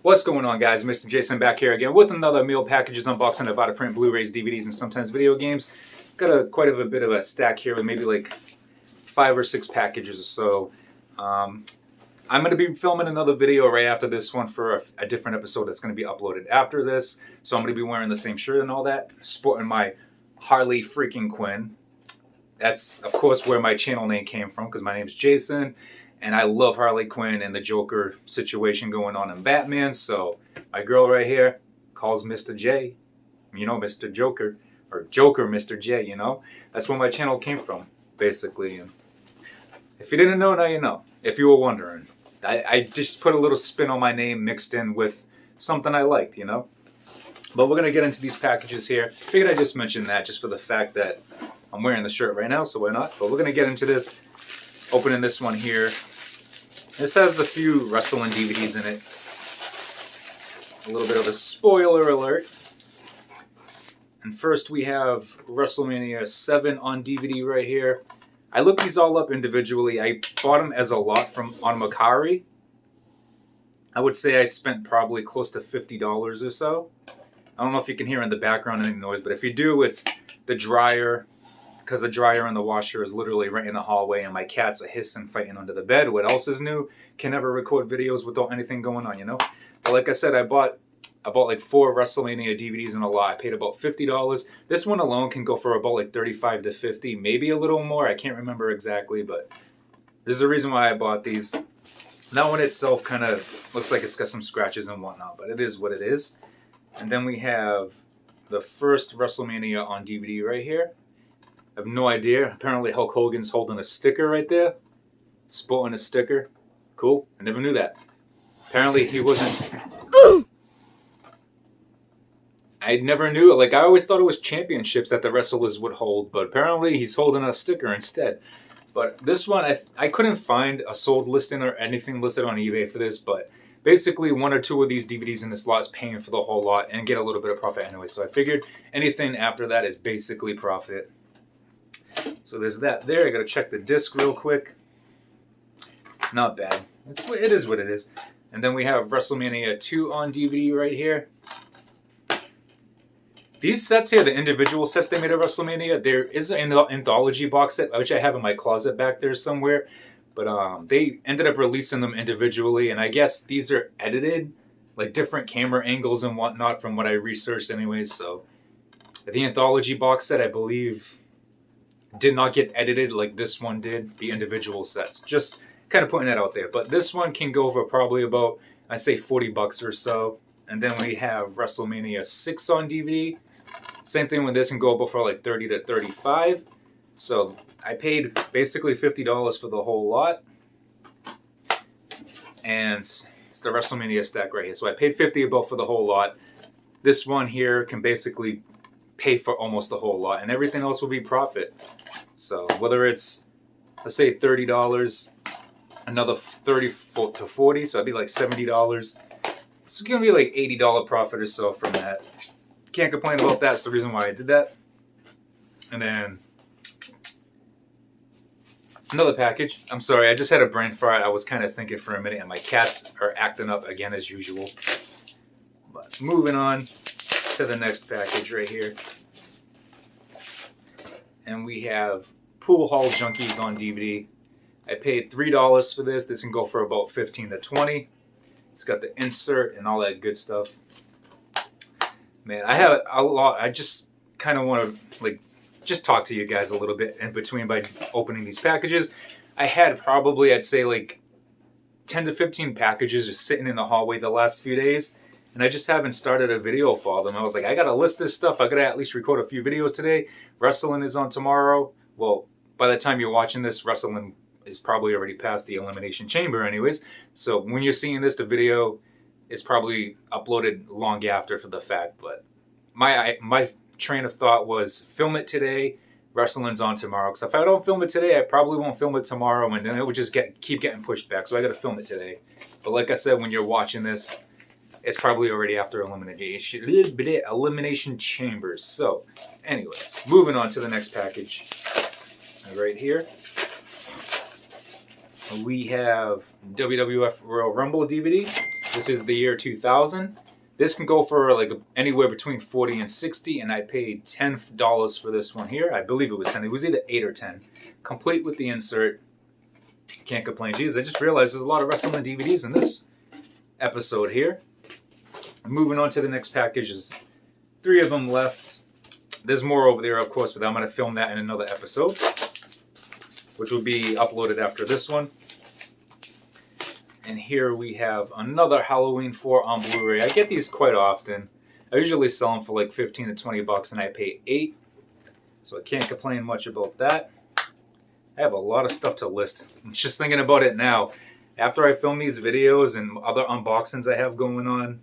What's going on, guys? Mr. Jason back here again with another meal packages unboxing of out-of-print Blu-rays, DVDs, and sometimes video games. Got quite a bit of a stack here with maybe like 5 or 6 packages or so. I'm going to be filming another video right after this one for a different episode that's going to be uploaded after this. So I'm going to be wearing the same shirt and all that, sporting my Harley freaking Quinn. That's, of course, where my channel name came from, because my name is Jason. And I love Harley Quinn and the Joker situation going on in Batman. So my girl right here calls Mr. J, you know, Mr. Joker, or Joker Mr. J, you know. That's where my channel came from, basically. And if you didn't know, now you know. If you were wondering, I just put a little spin on my name mixed in with something I liked, you know. But we're going to get into these packages here. Figured I'd just mention that just for the fact that I'm wearing the shirt right now, so why not? But we're going to get into this. Opening this one here. This has a few wrestling DVDs in it. A little bit of a spoiler alert. And first we have WrestleMania 7 on DVD right here. I looked these all up individually. I bought them as a lot on Mercari. I would say I spent probably close to $50 or so. I don't know if you can hear in the background any noise, but if you do, it's the dryer. Because the dryer and the washer is literally right in the hallway, and my cats are hissing, fighting under the bed. What else is new? Can never record videos without anything going on, you know? But like I said, I bought like 4 WrestleMania DVDs in a lot. I paid about $50. This one alone can go for about like $35 to $50, maybe a little more. I can't remember exactly, but there's a reason why I bought these. That one itself kind of looks like it's got some scratches and whatnot, but it is what it is. And then we have the first WrestleMania on DVD right here. I have no idea. Apparently Hulk Hogan's holding a sticker right there. Sporting a sticker. Cool. I never knew that. Apparently he wasn't... I never knew it. Like, I always thought it was championships that the wrestlers would hold, but apparently he's holding a sticker instead. But this one, I couldn't find a sold listing or anything listed on eBay for this, but basically 1 or 2 of these DVDs in this lot is paying for the whole lot and get a little bit of profit anyway. So I figured anything after that is basically profit. So there's that there. I gotta check the disc real quick. Not bad. It is what it is. And then we have WrestleMania 2 on DVD right here. These sets here, the individual sets they made of WrestleMania, there is an anthology box set, which I have in my closet back there somewhere. But they ended up releasing them individually, and I guess these are edited, like different camera angles and whatnot from what I researched anyways. So the anthology box set, I believe, did not get edited like this one did, the individual sets. Just kind of putting that out there. But this one can go for probably about, I say, $40 or so. And then we have WrestleMania 6 on DVD. Same thing with this, can go up for like $30 to $35. So I paid basically $50 for the whole lot. And it's the WrestleMania stack right here. So I paid $50 about for the whole lot. This one here can basically pay for almost the whole lot, and everything else will be profit. So whether it's, let's say, $30, another $30 to $40, so it'd be like $70. It's gonna be like $80 profit or so from that. Can't complain about that. It's the reason why I did that. And then another package. I'm sorry, I just had a brain fart. I was kind of thinking for a minute, and my cats are acting up again as usual. But moving on to the next package right here. And we have Pool Hall Junkies on DVD. I paid $3 for this. This can go for about $15 to $20. It's got the insert and all that good stuff. Man, I have a lot. I just kind of want to like just talk to you guys a little bit in between by opening these packages. I had probably, I'd say, like 10 to 15 packages just sitting in the hallway the last few days. And I just haven't started a video for them. I was like, I got to list this stuff. I got to at least record a few videos today. Wrestling is on tomorrow. Well, by the time you're watching this, wrestling is probably already past the Elimination Chamber anyways. So when you're seeing this, the video is probably uploaded long after for the fact. But my train of thought was film it today. Wrestling's on tomorrow. Because if I don't film it today, I probably won't film it tomorrow. And then it would just keep getting pushed back. So I got to film it today. But like I said, when you're watching this, it's probably already after Elimination Chambers. So, anyways, moving on to the next package. Right here, we have WWF World Rumble DVD. This is the year 2000. This can go for like anywhere between 40 and 60, and I paid $10 for this one here. I believe it was 10. It was either 8 or 10. Complete with the insert. Can't complain. Jeez, I just realized there's a lot of wrestling DVDs in this episode here. Moving on to the next package. There's 3 of them left. There's more over there, of course, but I'm going to film that in another episode, which will be uploaded after this one. And here we have another Halloween 4 on Blu-ray. I get these quite often. I usually sell them for like 15 to 20 bucks, and I pay 8. So I can't complain much about that. I have a lot of stuff to list. I'm just thinking about it now. After I film these videos and other unboxings I have going on,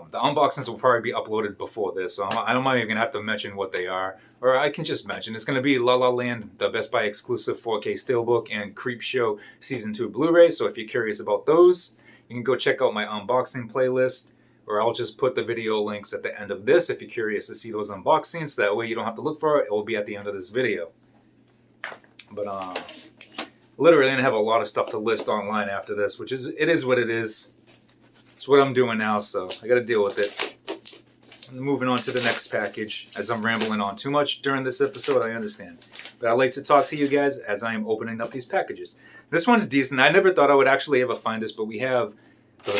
the unboxings will probably be uploaded before this, so I'm not even going to have to mention what they are. Or I can just mention, it's going to be La La Land, the Best Buy exclusive 4K Steelbook, and Creepshow Season 2 Blu-ray. So if you're curious about those, you can go check out my unboxing playlist, or I'll just put the video links at the end of this if you're curious to see those unboxings. That way you don't have to look for it. It will be at the end of this video. But literally I'm going to have a lot of stuff to list online after this, which is what it is. It's what I'm doing now, so I got to deal with it. And moving on to the next package, as I'm rambling on too much during this episode, I understand. But I like to talk to you guys as I am opening up these packages. This one's decent. I never thought I would actually ever find this, but we have the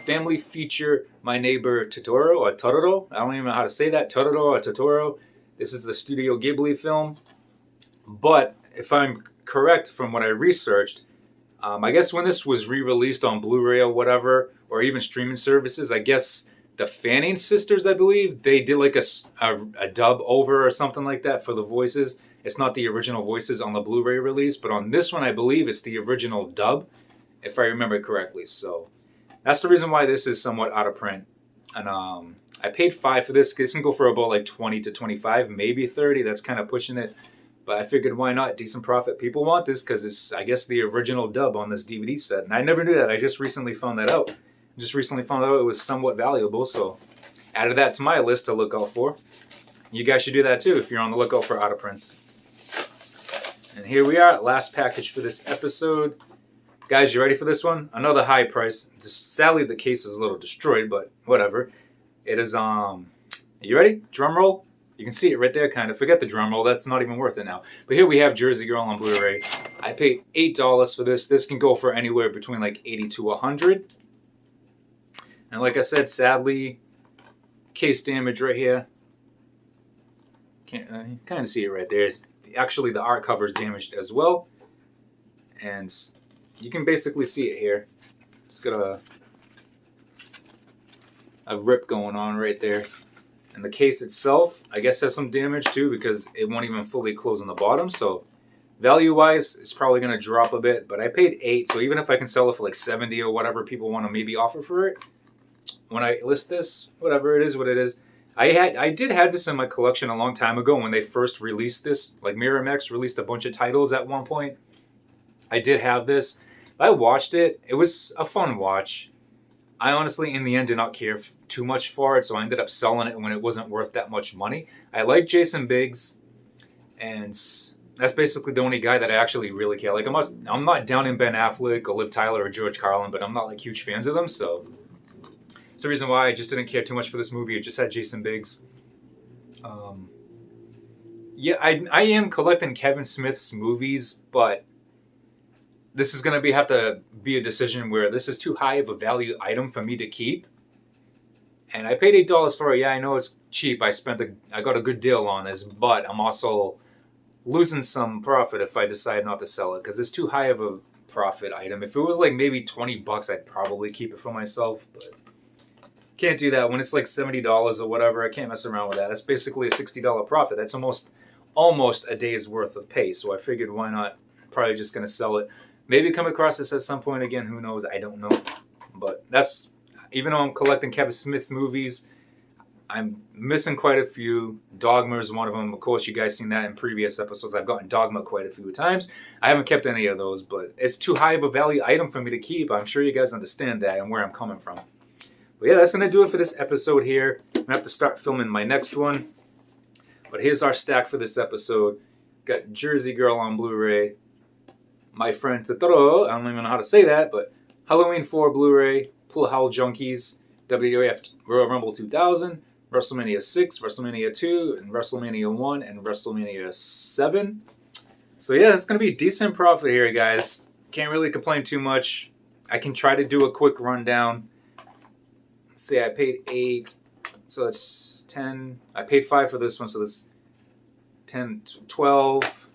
family feature, My Neighbor Totoro, or Totoro. I don't even know how to say that, Totoro or Totoro. This is the Studio Ghibli film. But if I'm correct from what I researched, I guess when this was re-released on Blu-ray or whatever, or even streaming services, I guess the Fanning sisters, I believe, they did like a dub over or something like that for the voices. It's not the original voices on the Blu-ray release, but on this one, I believe it's the original dub, if I remember correctly. So that's the reason why this is somewhat out of print. And I paid $5 for this. This can go for about like 20 to 25, maybe 30. That's kind of pushing it. But I figured, why not? Decent profit. People want this because it's, I guess, the original dub on this DVD set. And I never knew that. I just recently found that out. Just recently found out it was somewhat valuable. So added that to my list to look out for. You guys should do that too if you're on the lookout for out of prints. And here we are, last package for this episode. Guys, you ready for this one? Another high price. Sadly, the case is a little destroyed, but whatever. It is, you ready? Drum roll. You can see it right there, kind of. Forget the drum roll. That's not even worth it now. But here we have Jersey Girl on Blu-ray. I paid $8 for this. This can go for anywhere between like 80 to 100. And like I said, sadly, case damage right here. Can't you kind of see it right there. Actually, the art cover is damaged as well. And you can basically see it here. It's got a rip going on right there. And the case itself, I guess, has some damage too because it won't even fully close on the bottom. So value-wise, it's probably going to drop a bit. But I paid $8, so even if I can sell it for like 70 or whatever people want to maybe offer for it, when I list this, whatever, it is what it is. I did have this in my collection a long time ago when they first released this. Like Miramax released a bunch of titles at one point. I did have this. I watched it. It was a fun watch. I honestly, in the end, did not care too much for it, so I ended up selling it when it wasn't worth that much money. I like Jason Biggs, and that's basically the only guy that I actually really care. Like, I'm not down in Ben Affleck or Liv Tyler or George Carlin, but I'm not like huge fans of them, so it's the reason why I just didn't care too much for this movie. It just had Jason Biggs. Yeah, I am collecting Kevin Smith's movies, but this is going to have to be a decision where this is too high of a value item for me to keep. And I paid $8 for it. Yeah, I know it's cheap. I got a good deal on this, but I'm also losing some profit if I decide not to sell it because it's too high of a profit item. If it was like maybe 20 bucks, I'd probably keep it for myself, but can't do that when it's like $70 or whatever. I can't mess around with that. That's basically a $60 profit. That's almost a day's worth of pay. So I figured, why not? Probably just going to sell it. Maybe come across this at some point again. Who knows? I don't know. But that's, even though I'm collecting Kevin Smith's movies, I'm missing quite a few. Dogma is one of them. Of course, you guys seen that in previous episodes. I've gotten Dogma quite a few times. I haven't kept any of those, but it's too high of a value item for me to keep. I'm sure you guys understand that and where I'm coming from. But yeah, that's going to do it for this episode here. I'm going to have to start filming my next one. But here's our stack for this episode. Got Jersey Girl on Blu-ray. My friend Totoro, I don't even know how to say that, but Halloween 4 Blu-ray, Pull Howl Junkies, WWF World Rumble 2000, WrestleMania 6, WrestleMania 2, and WrestleMania 1, and WrestleMania 7. So yeah, it's going to be a decent profit here, guys. Can't really complain too much. I can try to do a quick rundown. Let's say I paid 8, so that's 10. I paid 5 for this one, so that's 10, 12.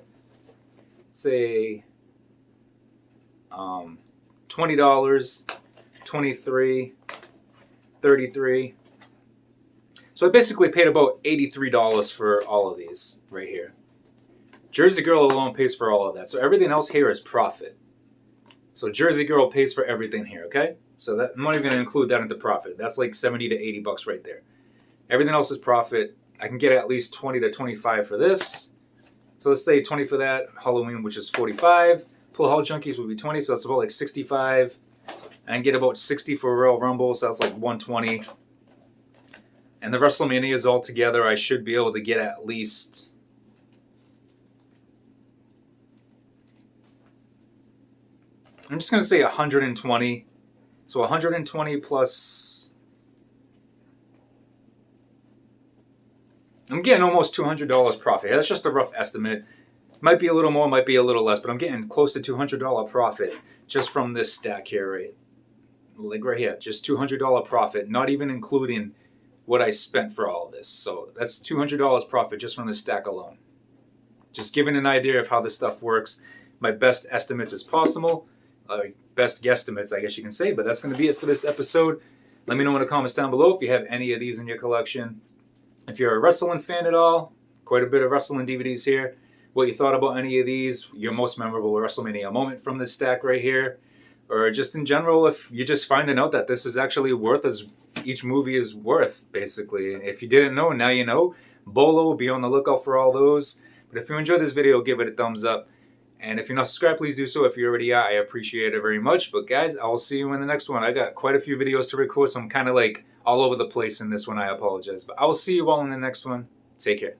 Say $20, 23, 33. So I basically paid about $83 for all of these right here. Jersey Girl alone pays for all of that. So everything else here is profit. So Jersey Girl pays for everything here, okay? So that, I'm not even going to include that into profit. That's like 70 to 80 bucks right there. Everything else is profit. I can get at least 20 to 25 for this. So let's say 20 for that. Halloween, which is 45. Pull Howl Junkies would be 20, so that's about like 65. And get about 60 for Royal Rumble, so that's like 120. And the WrestleManias all together, I should be able to get at least... I'm just going to say 120. So 120 plus... I'm getting almost $200 profit. That's just a rough estimate. Might be a little more, might be a little less, but I'm getting close to $200 profit just from this stack here, right? Like right here, just $200 profit, not even including what I spent for all of this. So that's $200 profit just from this stack alone. Just giving an idea of how this stuff works. My best estimates as possible. Best guesstimates, I guess you can say, but that's going to be it for this episode. Let me know in the comments down below if you have any of these in your collection. If you're a wrestling fan at all, quite a bit of wrestling DVDs here. What you thought about any of these, your most memorable WrestleMania moment from this stack right here, or just in general, if you're just finding out that this is actually worth as each movie is worth, basically. If you didn't know, now you know. Bolo, be on the lookout for all those. But if you enjoyed this video, give it a thumbs up. And if you're not subscribed, please do so. If you already are, I appreciate it very much. But guys, I will see you in the next one. I got quite a few videos to record, so I'm kind of like all over the place in this one. I apologize. But I will see you all in the next one. Take care.